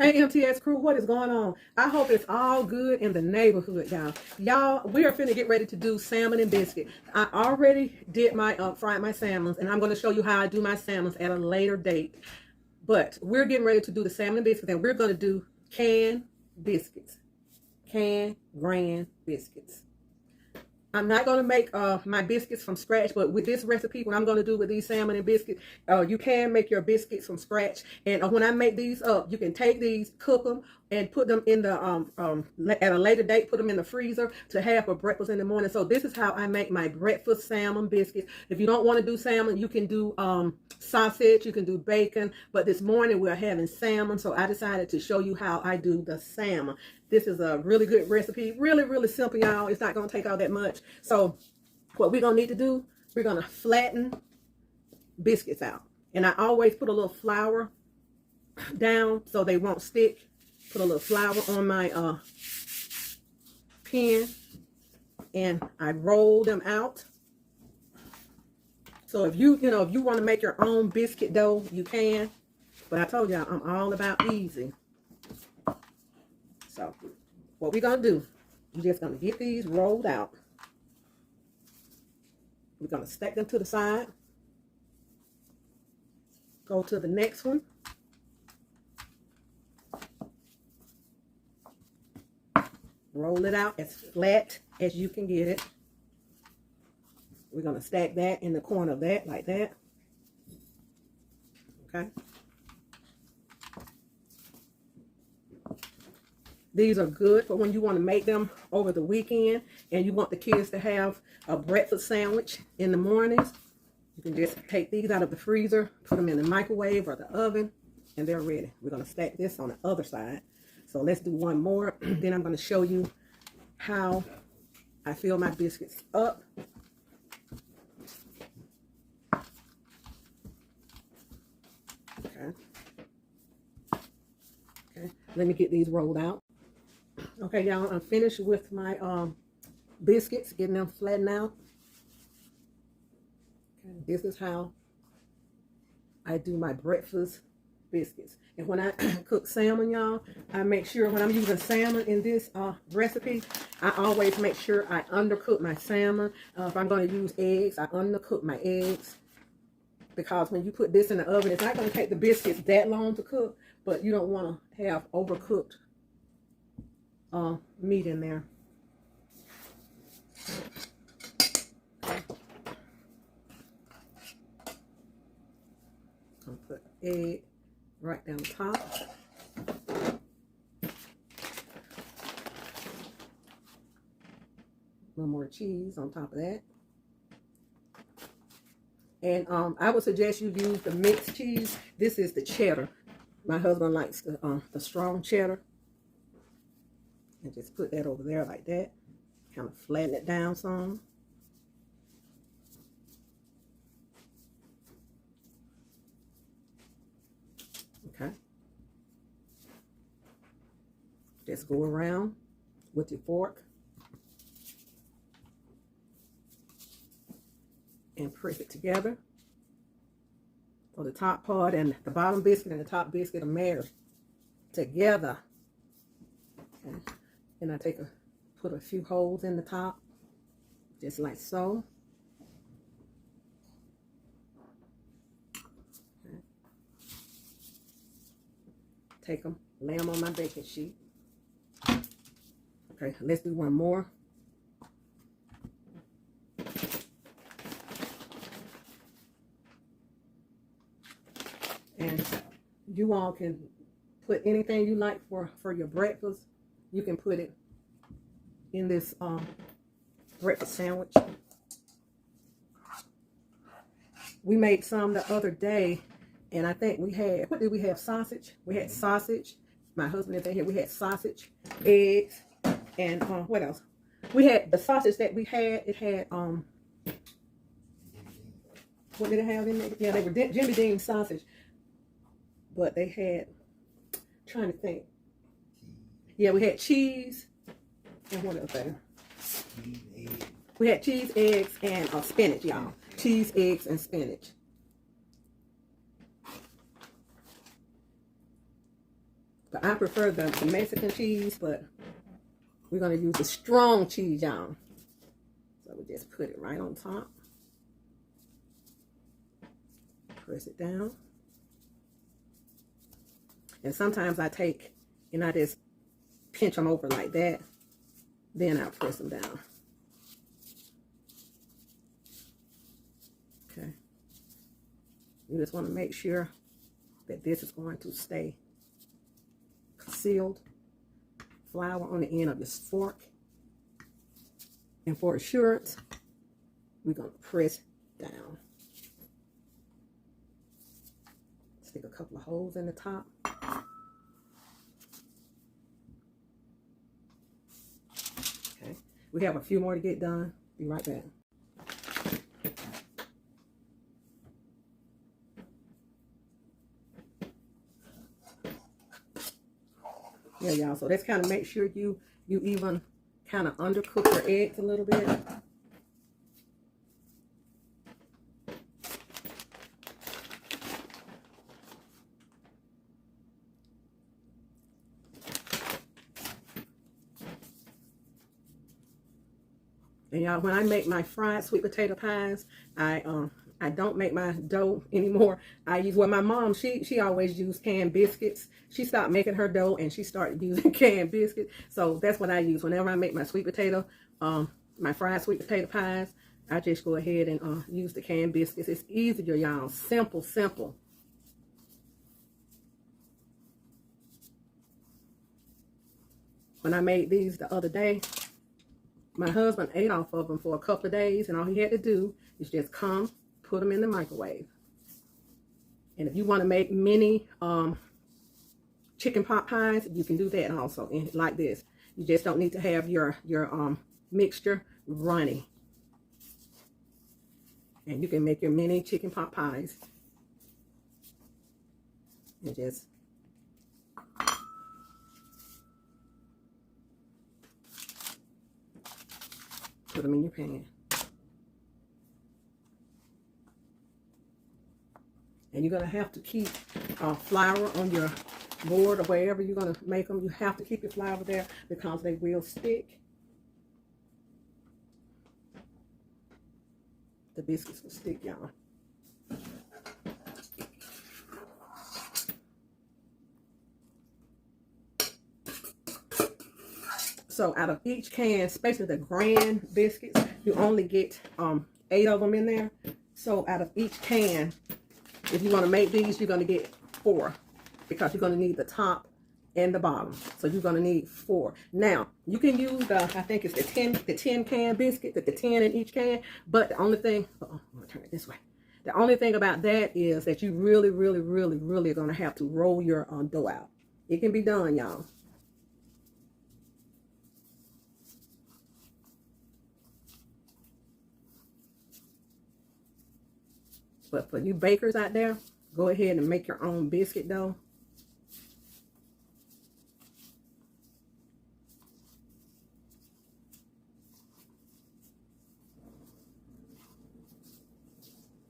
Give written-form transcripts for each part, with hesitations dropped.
AMTS crew, what is going on? I hope it's all good in the neighborhood, y'all. Y'all, we are finna get ready to do salmon and biscuit. I already did my fried my salmons, and I'm going to show you how I do my salmons at a later date. But we're getting ready to do the salmon and biscuits, and we're going to do canned biscuits. Canned grand biscuits. I'm not going to make my biscuits from scratch, but with this recipe, what I'm going to do with these salmon and biscuits, you can make your biscuits from scratch. And when I make these up, you can take these, cook them, and put them in the, at a later date, put them in the freezer to have for breakfast in the morning. So this is how I make my breakfast salmon biscuits. If you don't want to do salmon, you can do sausage, you can do bacon. But this morning we're having salmon, so I decided to show you how I do the salmon. This is a really good recipe. Really, really simple, y'all. It's not going to take all that much. So what we're going to need to do, we're going to flatten biscuits out. And I always put a little flour down so they won't stick. Put a little flour on my pan. And I roll them out. So if you want to make your own biscuit dough, you can. But I told y'all, I'm all about easy. So, what we're going to do, we're just going to get these rolled out. We're going to stack them to the side. Go to the next one. Roll it out as flat as you can get it. We're going to stack that in the corner of that, like that. Okay. These are good for when you want to make them over the weekend and you want the kids to have a breakfast sandwich in the mornings. You can just take these out of the freezer, put them in the microwave or the oven, and they're ready. We're going to stack this on the other side. So let's do one more. Then I'm going to show you how I fill my biscuits up. Okay. Okay. Let me get these rolled out. Okay, y'all, I'm finished with my biscuits, getting them flattened out. Okay, this is how I do my breakfast biscuits. And when I cook salmon, y'all, I make sure when I'm using salmon in this recipe, I always make sure I undercook my salmon. If I'm going to use eggs, I undercook my eggs. Because when you put this in the oven, it's not going to take the biscuits that long to cook, but you don't want to have overcooked meat in there. I'll put egg right down top. A little more cheese on top of that. And I would suggest you use the mixed cheese. This is the cheddar. My husband likes the strong cheddar. And just put that over there like that. Kind of flatten it down some. Okay. Just go around with your fork. And press it together. So the top part and the bottom biscuit and the top biscuit are married together. Okay. And I put a few holes in the top, just like so. Okay. Take them, lay them on my baking sheet. Okay, let's do one more. And you all can put anything you like for your breakfast. You can put it in this breakfast sandwich. We made some the other day, and I think we had, what did we have? Sausage. We had sausage. My husband is in here. We had sausage, eggs, and what else? We had the sausage that we had. It had what did it have in there? Yeah, they were Jimmy Dean sausage, but they had. Trying to think. Yeah, we had cheese, and what else there? We had cheese, eggs, and spinach, y'all. Cheese, eggs, and spinach. But I prefer the Mexican cheese, but we're going to use the strong cheese, y'all. So we just put it right on top. Press it down. And sometimes I take, and I just pinch them over like that. Then I'll press them down. Okay. You just want to make sure that this is going to stay sealed. Flour on the end of this fork. And for assurance, we're going to press down. Stick a couple of holes in the top. Okay. We have a few more to get done. Be right back. Yeah, y'all. So that's kind of make sure you even kind of undercook your eggs a little bit. And y'all, when I make my fried sweet potato pies, I don't make my dough anymore. I use, well, my mom, she always used canned biscuits. She stopped making her dough and she started using canned biscuits. So that's what I use whenever I make my sweet potato, my fried sweet potato pies. I just go ahead and use the canned biscuits. It's easier, y'all. Simple, simple. When I made these the other day, my husband ate off of them for a couple of days, and all he had to do is just come, put them in the microwave. And if you want to make mini chicken pot pies, you can do that also, and like this. You just don't need to have your mixture runny. And you can make your mini chicken pot pies. And just put them in your pan. And you're going to have to keep flour on your board or wherever you're going to make them. You have to keep your flour there because they will stick. The biscuits will stick, y'all. So out of each can, especially the grand biscuits, you only get 8 of them in there. So out of each can, if you want to make these, you're going to get 4 because you're going to need the top and the bottom. So you're going to need 4. Now, you can use the, I think it's the 10 can biscuit, the 10 in each can. But the only thing, I'm going to turn it this way. The only thing about that is that you really, really, really, really are going to have to roll your dough out. It can be done, y'all. But for you bakers out there, go ahead and make your own biscuit dough.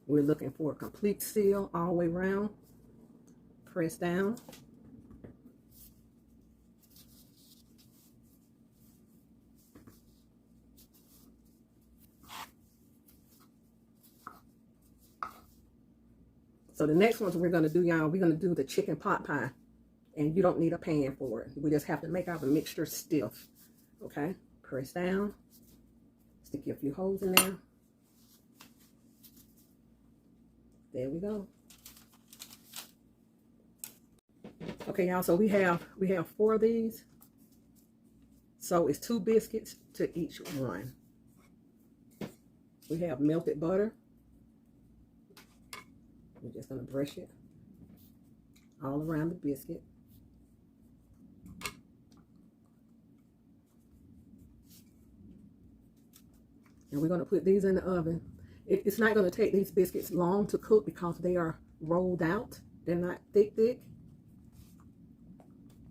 We're looking for a complete seal all the way around. Press down. So the next ones we're going to do, y'all, we're going to do the chicken pot pie. And you don't need a pan for it. We just have to make our mixture stiff. Okay? Press down. Stick a few holes in there. There we go. Okay, y'all, so we have 4 of these. So it's 2 biscuits to each one. We have melted butter. We're just going to brush it all around the biscuit. And we're going to put these in the oven. It's not going to take these biscuits long to cook because they are rolled out. They're not thick.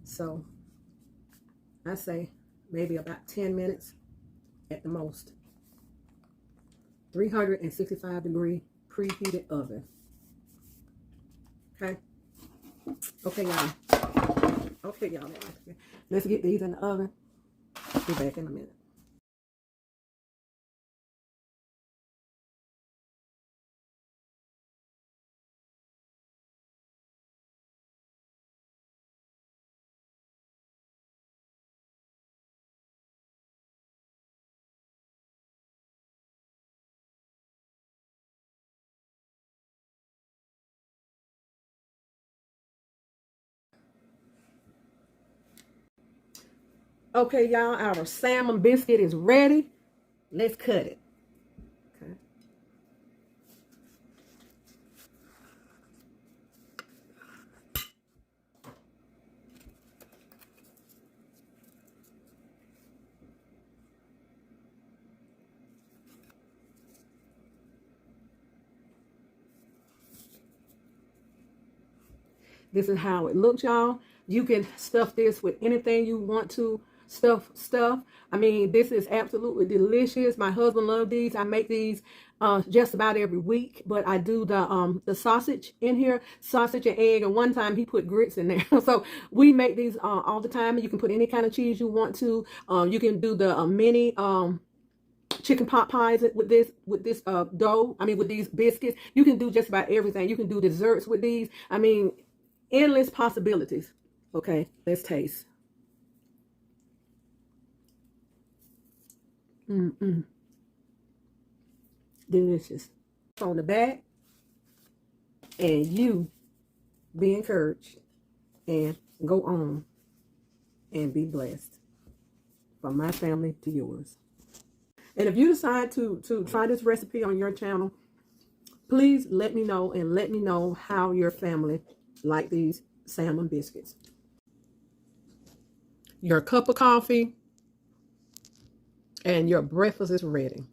So I say maybe about 10 minutes at the most. 365-degree preheated oven. Okay. Okay, y'all. Okay, y'all. Let's get these in the oven. Be back in a minute. Okay, y'all, our salmon biscuit is ready. Let's cut it. Okay. This is how it looks, y'all. You can stuff this with anything you want to stuff. I mean, this is absolutely delicious. My husband loves these. I make these just about every week, but I do the sausage in here, sausage and egg, and one time he put grits in there. So we make these all the time. You can put any kind of cheese you want to. You can do the mini chicken pot pies with this dough. I mean, with these biscuits. You can do just about everything. You can do desserts with these. I mean, endless possibilities. Okay, let's taste. Delicious. On the back, and you be encouraged and go on and be blessed. From my family to yours. And if you decide to try this recipe on your channel, please let me know, and let me know how your family like these salmon biscuits. Your cup of coffee and your breakfast is ready.